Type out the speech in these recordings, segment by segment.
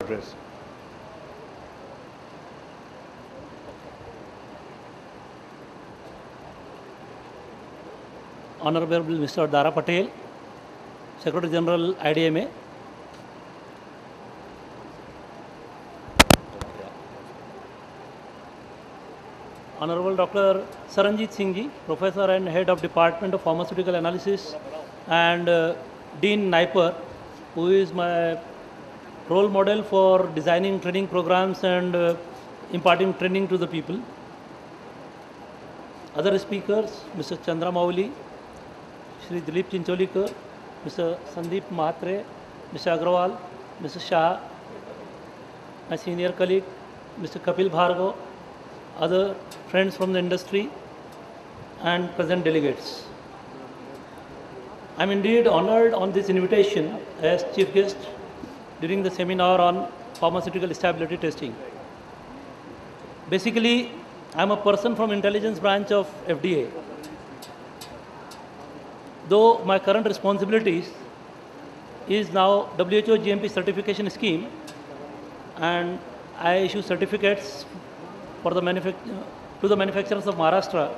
address. Honorable Mr. Dara Patel, Secretary General IDMA. Honorable Dr. Saranjit Singh ji, Professor and Head of Department of Pharmaceutical Analysis, and Dean Naiper, who is my role model for designing training programs and imparting training to the people. Other speakers, Mr. Chandra Mauli, Shri Dilip Chincholikar, Mr. Sandeep Mahatre, Mr. Agrawal, Mr. Shah, my senior colleague, Mr. Kapil Bhargav, other friends from the industry, and present delegates. I am indeed honored on this invitation as chief guest during the seminar on pharmaceutical stability testing. Basically, I am a person from intelligence branch of FDA. Though my current responsibilities is now WHO GMP certification scheme, and I issue certificates for the to the manufacturers of Maharashtra.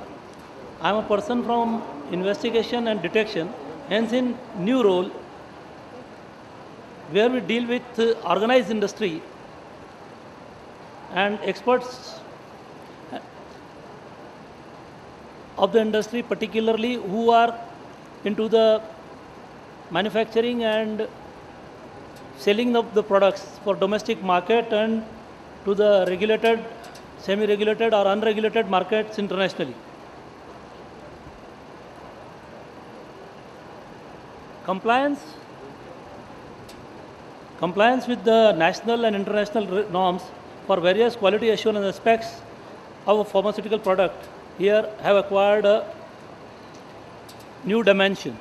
I am a person from investigation and detection, hence in new role where we deal with organized industry and experts of the industry, particularly who are into the manufacturing and selling of the products for domestic market and to the regulated, semi-regulated or unregulated markets internationally. Compliance with the national and international norms for various quality assurance aspects of a pharmaceutical product here have acquired a new dimension.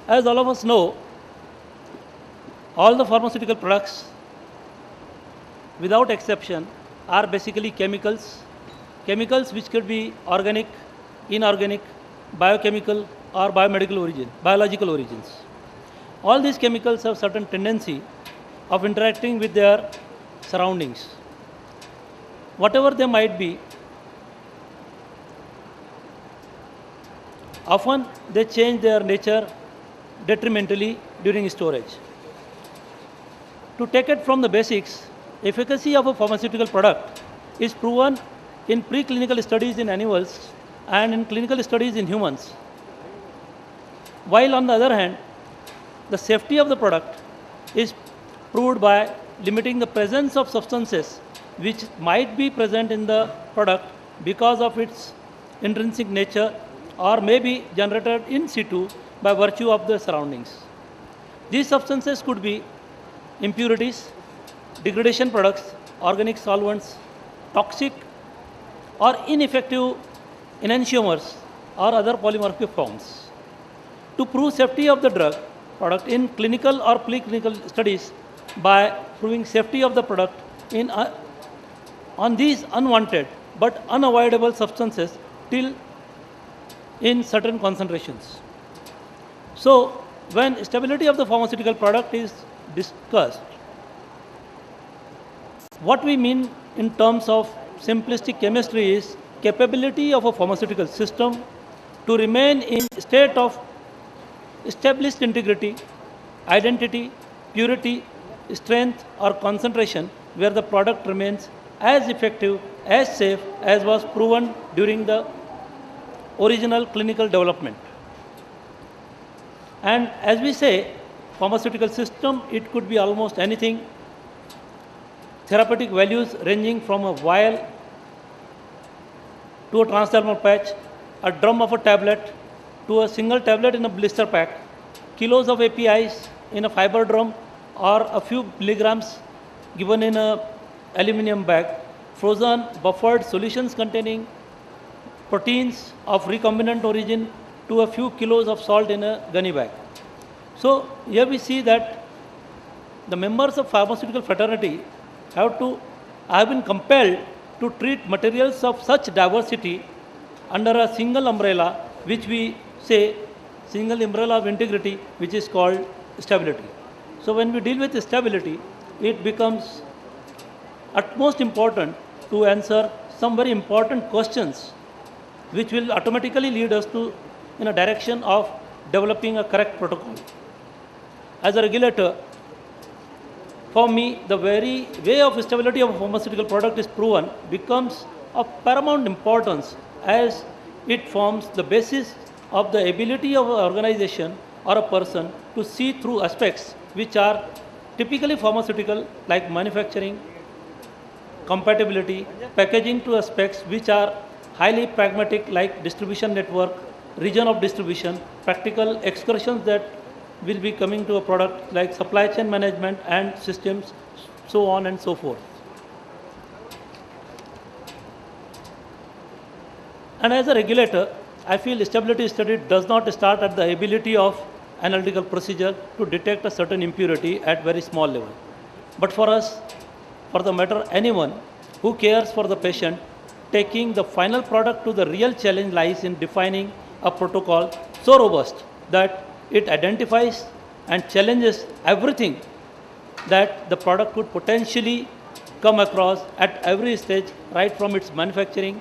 As all of us know, all the pharmaceutical products, without exception, are basically chemicals which could be organic, inorganic, biochemical or biological origins. All these chemicals have certain tendency of interacting with their surroundings. Whatever they might be, often they change their nature detrimentally during storage. To take it from the basics, efficacy of a pharmaceutical product is proven in preclinical studies in animals and in clinical studies in humans. While on the other hand, the safety of the product is proved by limiting the presence of substances which might be present in the product because of its intrinsic nature or may be generated in situ by virtue of the surroundings. These substances could be impurities, degradation products, organic solvents, toxic or ineffective enantiomers or other polymorphic forms. To prove safety of the drug product in clinical or preclinical studies by proving safety of the product on these unwanted but unavoidable substances till in certain concentrations. So, when stability of the pharmaceutical product is discussed, what we mean in terms of simplistic chemistry is capability of a pharmaceutical system to remain in state of established integrity, identity, purity, strength or concentration where the product remains as effective, as safe as was proven during the original clinical development. And as we say, pharmaceutical system, it could be almost anything. Therapeutic values ranging from a vial to a transdermal patch, a drum of a tablet to a single tablet in a blister pack, kilos of APIs in a fiber drum or a few milligrams given in a aluminum bag, frozen buffered solutions containing proteins of recombinant origin to a few kilos of salt in a gunny bag. So here we see that the members of pharmaceutical fraternity have been compelled to treat materials of such diversity under a single umbrella, which we say single umbrella of integrity, which is called stability. So when we deal with stability, it becomes utmost important to answer some very important questions which will automatically lead us to in a direction of developing a correct protocol. As a regulator, for me, the very way of stability of a pharmaceutical product is proven becomes of paramount importance as it forms the basis of the ability of an organization or a person to see through aspects which are typically pharmaceutical like manufacturing, compatibility, packaging to aspects which are highly pragmatic like distribution network, region of distribution, practical excursions that will be coming to a product like supply chain management and systems, so on and so forth. And as a regulator, I feel stability study does not start at the ability of analytical procedure to detect a certain impurity at very small level. But for us, for the matter anyone who cares for the patient, taking the final product to the real challenge lies in defining a protocol so robust that it identifies and challenges everything that the product could potentially come across at every stage, right from its manufacturing,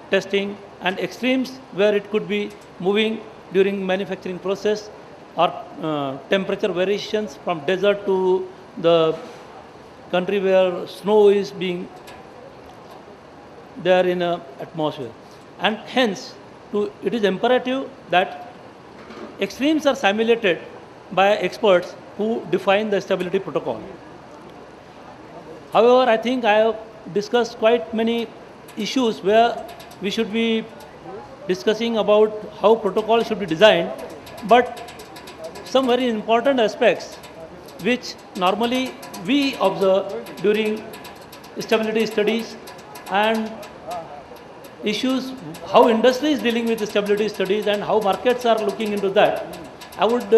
testing, and extremes where it could be moving during manufacturing process or temperature variations from desert to the country where snow is being there in a atmosphere. And hence, it is imperative that extremes are simulated by experts who define the stability protocol. However, I think I have discussed quite many issues where we should be discussing about how protocol should be designed, but some very important aspects which normally we observe during stability studies and issues, how industry is dealing with stability studies and how markets are looking into that. I would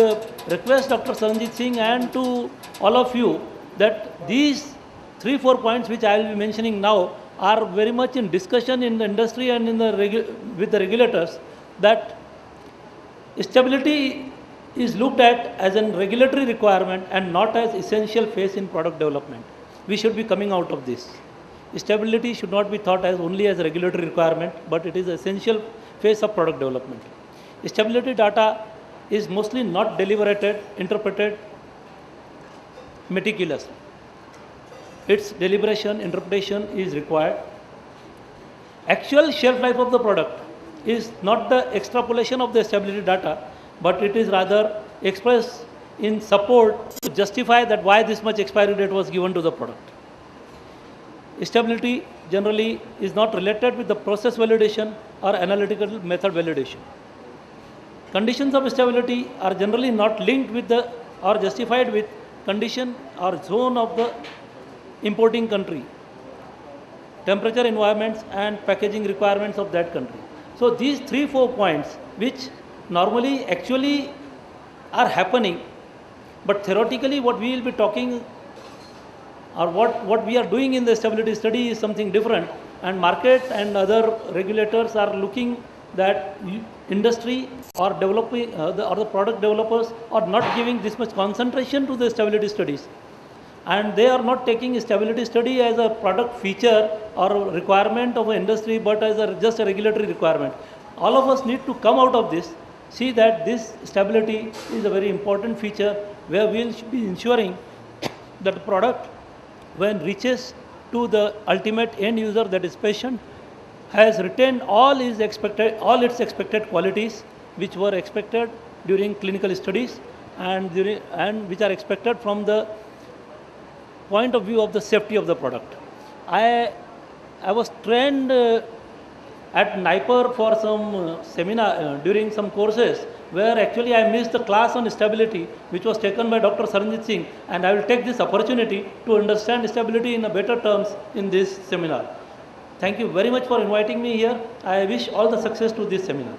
request Dr. Saranjit Singh and to all of you that these 3-4 points which I will be mentioning now are very much in discussion in the industry and in the with the regulators, that stability is looked at as a regulatory requirement and not as essential phase in product development. We should be coming out of this. Stability should not be thought as only as a regulatory requirement, but it is an essential phase of product development. Stability data is mostly not deliberated, interpreted meticulously. Its deliberation, interpretation is required. Actual shelf life of the product is not the extrapolation of the stability data, but it is rather expressed in support to justify that why this much expiry date was given to the product. Stability generally is not related with the process validation or analytical method validation. Conditions of stability are generally not linked with the or justified with condition or zone of the importing country, temperature environments and packaging requirements of that country. So these 3-4 points which normally actually are happening, but theoretically what we will be talking or what we are doing in the stability study is something different, and market and other regulators are looking that industry or developing or the product developers are not giving this much concentration to the stability studies, and they are not taking stability study as a product feature or a requirement of an industry, but as just a regulatory requirement. All of us need to come out of this, see that this stability is a very important feature where we will be ensuring that the product, when reaches to the ultimate end user, that is patient, has retained all its expected qualities which were expected during clinical studies and which are expected from the point of view of the safety of the product. I was trained at NIPER for some seminar during some courses where actually I missed the class on stability which was taken by Dr. Saranjit Singh, and I will take this opportunity to understand stability in a better terms in this seminar. Thank you very much for inviting me here. I wish all the success to this seminar.